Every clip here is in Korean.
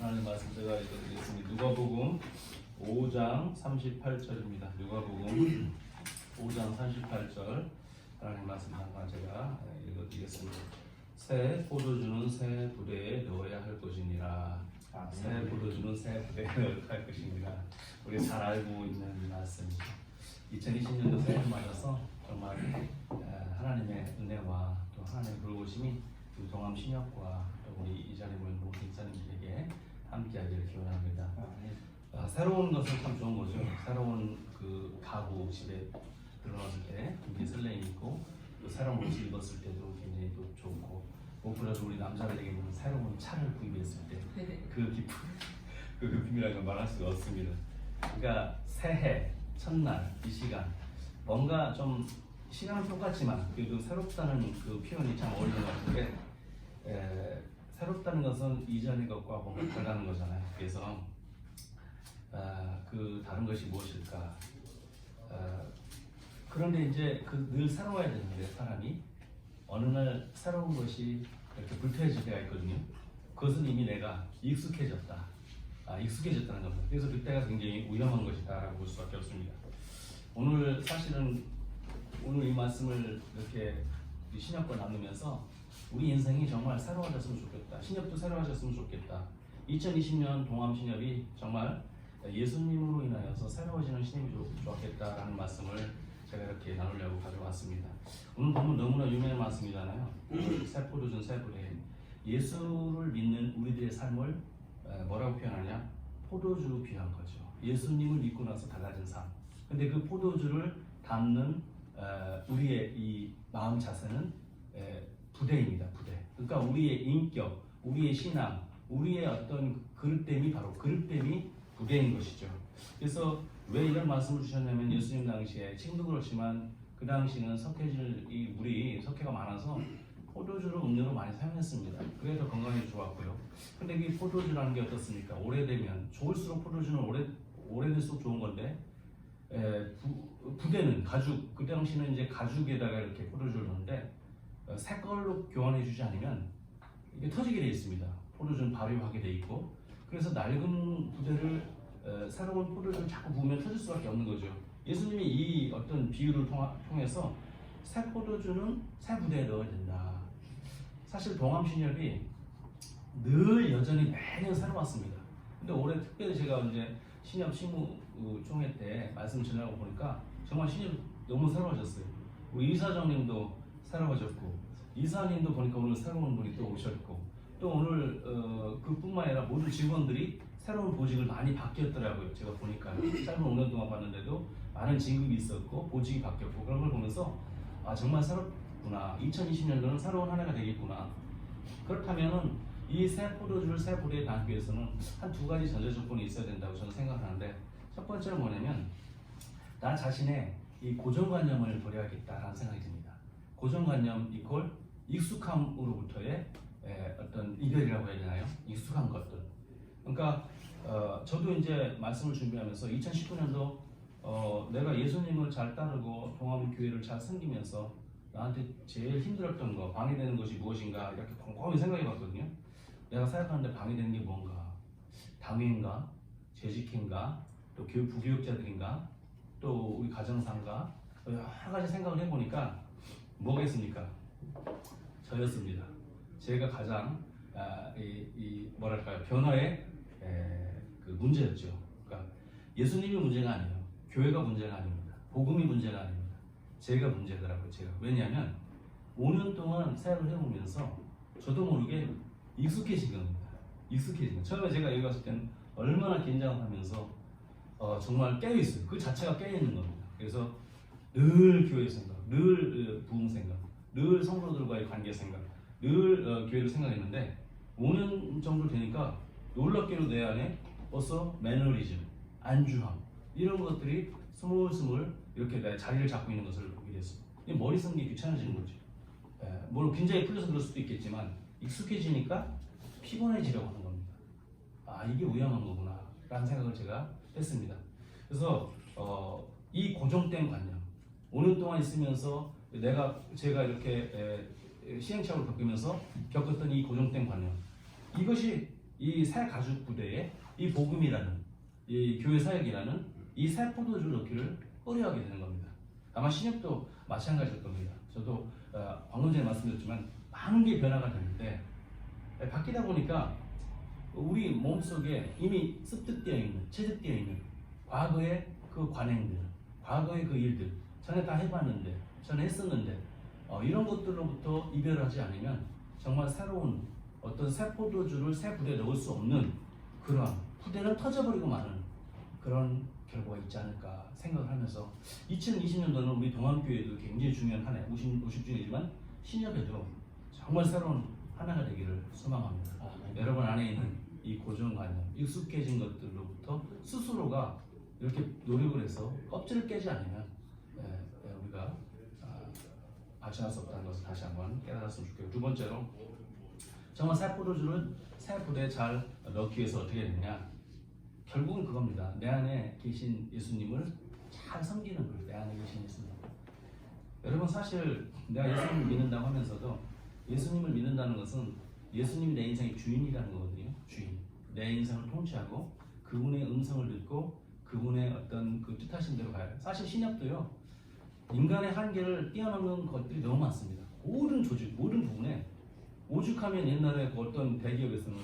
하나님 말씀 제가 읽어드리겠습니다. 누가복음 5장 38절입니다. 누가복음 5장 38절 하나님 말씀 잠깐 제가 읽어드리겠습니다. 새 포도주는 새 부대에 넣어야 할 것이니라. 새 포도주는 새 부대에 넣어야 할 것이니라. 우리 잘 알고 있는 말씀이죠. 2020년도 새해를 맞아서 정말 하나님의 은혜와 또 하나님의 돌보심이 우리 동암 신협과 또 우리 이 자리에 모인 모든 목사님들에게 함께하기를 기원합니다. 새로운 것은 참 좋은 거죠. 새로운 그 가구 집에 들어갔을 때 굉장히 설렘이 있고 또 새로운 옷을 입었을 때도 굉장히 또 좋고 무엇보다도 우리 남자들에게는 새로운 차를 구입했을 때 그 기쁨, 그 기쁨이라는 걸 말할 수가 없습니다. 그러니까 새해 첫날 이 시간 뭔가 좀 시간은 똑같지만 그래도 새롭다는 그 표현이 참 어울리는 것 같은데 새롭다는 것은 이전의 것과 뭔가 다르다는 거잖아요. 그래서 그 다른 것이 무엇일까? 그런데 이제 그 늘 새로워야 되는데 사람이 어느 날 새로운 것이 이렇게 불편해질 때가 있거든요. 그것은 이미 내가 익숙해졌다. 익숙해졌다는 겁니다. 그래서 그때가 굉장히 위험한 것이다라고 볼 수밖에 없습니다. 오늘 사실은 오늘 이 말씀을 이렇게 신약과 나누면서 우리 인생이 정말 새로워졌으면 좋겠다. 신약도 새로워졌으면 좋겠다. 2020년 동암 신협이 정말 예수님으로 인하여서 새로워지는 신협이 좋겠다라는 말씀을 제가 이렇게 나누려고 가져왔습니다. 오늘 보면 너무나 유명한 말씀이잖아요. 새 포도주는 새 부대. 예수를 믿는 우리들의 삶을 뭐라고 표현하냐? 포도주로 비유한 거죠. 예수님을 믿고 나서 달라진 삶. 근데 그 포도주를 담는 우리의 이 마음 자세는 부대입니다. 부대. 그러니까 우리의 인격, 우리의 신앙, 우리의 어떤 그릇됨이 바로 그릇됨이 부대인 것이죠. 그래서 왜 이런 말씀을 주셨냐면 예수님 당시에 지금도 그렇지만 그 당시는 석회질 이 물이 석회가 많아서 포도주를 음료로 많이 사용했습니다. 그게 더 건강에 좋았고요. 근데 이 포도주라는 게 어떻습니까? 오래되면 좋을수록 포도주는 오래될수록 좋은 건데 부대는 가죽, 그 당시는 이제 가죽에다가 이렇게 포도주를 넣는데 새 걸로 교환해 주지 않으면 이게 터지게 돼 있습니다. 포도주는 발효하게 돼 있고 그래서 낡은 부대를 새로운 포도주를 자꾸 부으면 터질 수밖에 없는 거죠. 예수님이 이 어떤 비유를 통해서 새 포도주는 새 부대에 넣어야 된다. 사실 동암 신협이 늘 여전히 매년 새로웠습니다. 근데 올해 특별히 제가 이제 신협 신무 총회 때 말씀 전하고 보니까 정말 신협 너무 새로워졌어요. 우리 이사장님도 새로워졌고 이사님도 보니까 오늘 새로운 분이 또 오셨고 또 오늘 그뿐만 아니라 모든 직원들이 새로운 보직을 많이 바뀌었더라고요. 제가 보니까 짧은 5년 동안 봤는데도 많은 진급이 있었고 보직이 바뀌었고 그런 걸 보면서 정말 새롭구나. 2020년도는 새로운 한 해가 되겠구나. 그렇다면은 이 새 포도주를 새 부대에 담기 위해서는 한 두 가지 전제 조건이 있어야 된다고 저는 생각하는데 첫 번째는 뭐냐면 나 자신의 이 고정관념을 버려야겠다라는 생각이 듭니다. 고정관념 이퀄 익숙함으로부터의 어떤 이별이라고 해야 되나요? 익숙한 것들. 그러니까 저도 이제 말씀을 준비하면서 2019년도 내가 예수님을 잘 따르고 동암교회를 잘 섬기면서 나한테 제일 힘들었던 거, 방해되는 것이 무엇인가 이렇게 곰곰이 생각해 봤거든요. 내가 생각하는데 방해되는 게 뭔가? 당회인가? 재직인가? 또 부교육자들인가? 또 우리 가정상가? 여러 가지 생각을 해보니까 뭐겠습니까? 저였습니다. 제가 가장 뭐랄까요? 변화의 그 문제였죠. 그러니까 예수님이 문제가 아니에요. 교회가 문제가 아닙니다. 복음이 문제가 아닙니다. 제가 문제더라고요. 제가. 왜냐하면 5년 동안 사역을 해보면서 저도 모르게 익숙해진 겁니다. 익숙해진 거. 처음에 제가 여기 갔을 때는 얼마나 긴장하면서 정말 깨어있어요. 그 자체가 깨어있는 겁니다. 그래서 늘 교회 생각, 늘 부흥 생각, 늘 성도들과의 관계 생각, 늘 교회를 생각했는데 5년 정도 되니까 놀랍게도 내 안에 벌써 매너리즘, 안주함 이런 것들이 스물스물 이렇게 내 자리를 잡고 있는 것을 보게 됐습니다. 머리 쓰는 게 귀찮아지는 거죠. 물론 긴장이 풀려서 그럴 수도 있겠지만 익숙해지니까 피곤해지려고 하는 겁니다. 이게 위험한 거구나 라는 생각을 제가 했습니다. 그래서 이 고정된 관념 5년 동안 있으면서 제가 이렇게 시행착오를 겪으면서 겪었던 이 고정된 관념 이것이 이 새 가죽 부대에 이 복음이라는 이 교회 사역이라는 이 새 포도주 넣기를 꺼려하게 되는 겁니다. 아마 신약도 마찬가지일 겁니다. 저도 방금 전에 말씀드렸지만 많은 게 변화가 되는데 바뀌다 보니까 우리 몸속에 이미 습득되어 있는, 체득되어 있는 과거의 그 관행들, 과거의 그 일들, 전에 다 해봤는데, 전에 했었는데 이런 것들로부터 이별하지 않으면 정말 새로운 어떤 새 포도주를 새 부대에 넣을 수 없는 그런 부대는 터져버리고 마는 그런 결과가 있지 않을까 생각을 하면서 2020년도는 우리 동암교회도 굉장히 중요한 한 해, 50주년이지만 신협에도 정말 새로운 하나가 되기를 소망합니다. 여러분 안에 있는 이 고정관념, 익숙해진 것들로부터 스스로가 이렇게 노력을 해서 껍질을 깨지 않으면 우리가 발전할 수 없다는 것을 다시 한번 깨달았으면 좋겠고, 두 번째로 정말 새 포도주를 새 부대에 잘 넣기 위해서 어떻게 되느냐, 결국은 그겁니다. 내 안에 계신 예수님을 잘 섬기는 거예요. 내 안에 계신 예수님. 여러분 사실 내가 예수님을 믿는다고 하면서도 예수님을 믿는다는 것은 예수님이 내 인생의 주인이라는 거거든요. 주인. 내 인생을 통치하고 그분의 음성을 듣고 그분의 어떤 그 뜻하신 대로 가요. 사실 신약도요, 인간의 한계를 뛰어넘는 것들이 너무 많습니다. 모든 조직, 모든 부분에 오죽하면 옛날에 그 어떤 대기업에서는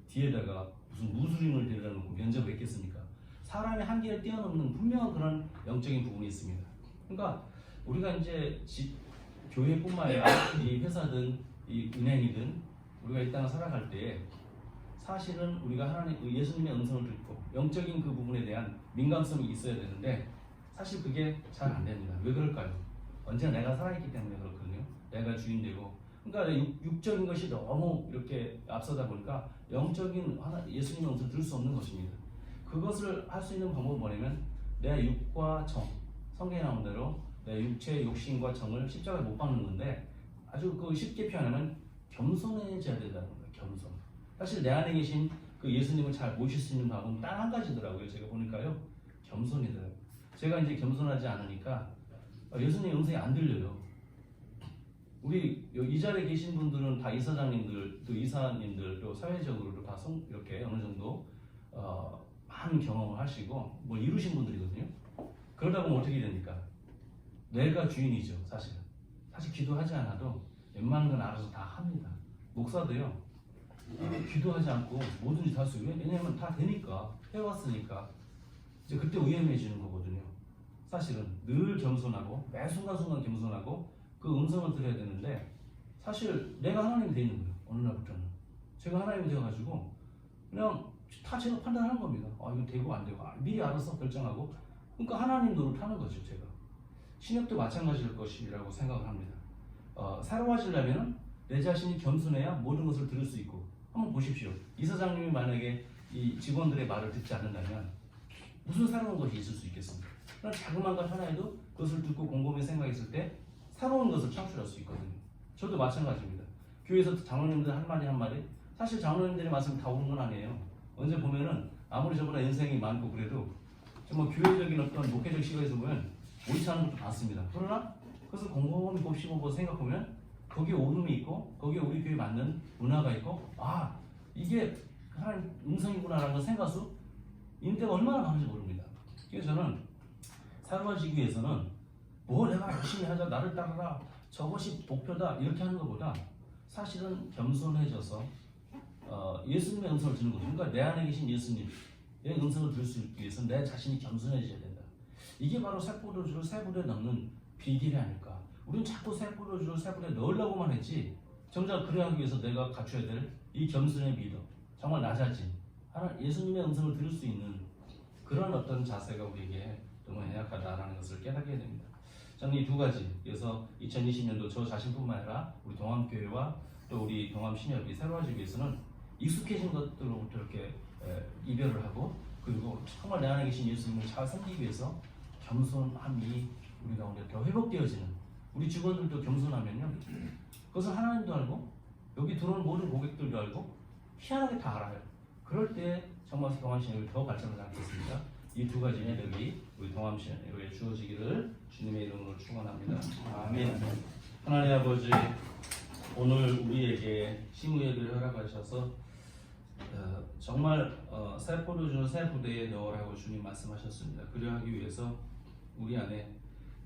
뒤에다가 무슨 무술인을 데려다 놓고 면접을 했겠습니까? 사람의 한계를 뛰어넘는 분명한 그런 영적인 부분이 있습니다. 그러니까 우리가 이제 교회뿐만 아니라 이 회사든 이 은행이든 우리가 이 땅을 살아갈 때 사실은 우리가 하나님 예수님의 음성을 듣고 영적인 그 부분에 대한 민감성이 있어야 되는데 사실 그게 잘 안 됩니다. 왜 그럴까요? 언제나 내가 살아있기 때문에 그렇거든요. 내가 주인되고, 그러니까 육적인 것이 너무 이렇게 앞서다 보니까 영적인 예수님의 음성을 들을 수 없는 것입니다. 그것을 할 수 있는 방법은 뭐냐면 내 육과 정, 성경에 나온 대로 내 육체의 욕심과 정을 십자가에 못 박는 건데, 아주 그 쉽게 표현하면 겸손해져야 된다는 거예요. 겸손. 사실 내 안에 계신 그 예수님을 잘 모실 수 있는 방법은 딱 한 가지더라고요. 제가 보니까요, 겸손이더라고요. 제가 이제 겸손하지 않으니까 예수님 음성이 안 들려요. 우리 이 자리에 계신 분들은 다 이사장님들, 또 이사님들, 또 사회적으로도 다 이렇게 어느 정도 많은 경험을 하시고 뭘 이루신 분들이거든요. 그러다 보면 어떻게 됩니까? 내가 주인이죠, 사실. 사실 기도하지 않아도 웬만한 건 알아서 다 합니다. 목사도요, 기도하지 않고 뭐든지 다 할 수 있어요. 왜냐하면 다 되니까, 해왔으니까. 이제 그때 위험해지는 거거든요. 사실은 늘 겸손하고 매 순간순간 겸손하고 그 음성을 들어야 되는데, 사실 내가 하나님이 되어 있는 거예요. 어느 날부터는 제가 하나님이 되어가지고 그냥 다 제가 판단하는 겁니다. 이거 되고 안 되고 미리 알아서 결정하고, 그러니까 하나님 노릇하는 거죠. 제가 신약도 마찬가지일 것이라고 생각을 합니다. 새로워지려면 내 자신이 겸손해야 모든 것을 들을 수 있고, 한번 보십시오. 이사장님이 만약에 이 직원들의 말을 듣지 않는다면 무슨 새로운 것이 있을 수 있겠습니까? 그냥 자그마한 것 하나에도 그것을 듣고 곰곰이 생각했을 때 새로운 것을 창출할 수 있거든요. 저도 마찬가지입니다. 교회에서 장로님들 한마디 한마디, 사실 장로님들의 말씀이 다 옳은 건 아니에요. 언제 보면은 아무리 저보다 연생이 많고 그래도 정말 교회적인 어떤 목회적 시각에서 보면 옳지 않은 것도 많습니다. 그러나 그것을 곰곰이 곱씹어보고 생각하면 거기에 옳음이 있고 거기에 우리 교회에 맞는 문화가 있고, 이게 하나님 음성이구나라는 걸 생각수 인대가 얼마나 많은지 모릅니다. 그래서 저는 새로워지기 위해서는 내가 열심히 하자, 나를 따라라, 저것이 목표다 이렇게 하는 것보다 사실은 겸손해져서 예수님의 음성을 듣는 거죠. 그러니까 내 안에 계신 예수님의 음성을 들을 수 있기 위해서는 내 자신이 겸손해져야 된다. 이게 바로 새 포도주를 새 불에 넣는 비결이 아닐까. 우리는 자꾸 새 포도주를 새 불에 넣으려고만 했지, 정작 그래 하기 위해서 내가 갖춰야 될 이 겸손의 미덕, 정말 낮아진 예수님의 음성을 들을 수 있는 그런 어떤 자세가 우리에게 너무 연약하다라는 것을 깨닫게 됩니다. 저는 이 두 가지, 그래서 2020년도 저 자신뿐만 아니라 우리 동암교회와 또 우리 동암신협이 새로워지기 위해서는 익숙해진 것들로부터 이렇게 이별을 하고, 그리고 정말 내 안에 계신 예수님을 잘 섬기기 위해서 겸손함이 우리 가운데 더 회복되어지는, 우리 직원들도 겸손하면요, 그것을 하나님도 알고 여기 들어오는 모든 고객들도 알고 희한하게 다 알아요. 그럴 때 정말 동암신협이 더 발전하지 않겠습니까? 이 두 가지 매력이 우리 동암신협에 주어지기를 주님의 이름으로 축원합니다. 아멘. 하나님 아버지, 오늘 우리에게 심의회를 허락하셔서 정말 새 포도주는 새 부대에 넣으라고 주님 말씀하셨습니다. 그리하기 위해서 우리 안에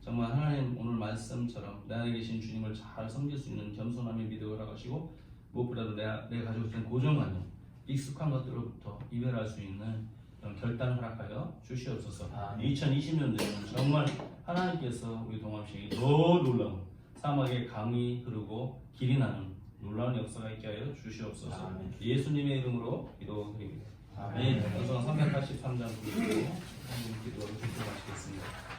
정말 하나님 오늘 말씀처럼 내 안에 계신 주님을 잘 섬길 수 있는 겸손함의 믿음을 허락하시고 무엇보다도 내가 가지고 있는 고정관념, 익숙한 것들로부터 이별할 수 있는 그런 결단을 허락하여 주시옵소서. 2020년도에는 정말 하나님께서 우리 동암시에 더 놀라운 사막에 강이 흐르고 길이 나는 놀라운 역사가 있게 하여 주시옵소서. 예수님의 이름으로 기도드립니다. 아멘. 383장 기도하고 기도하시겠습니다.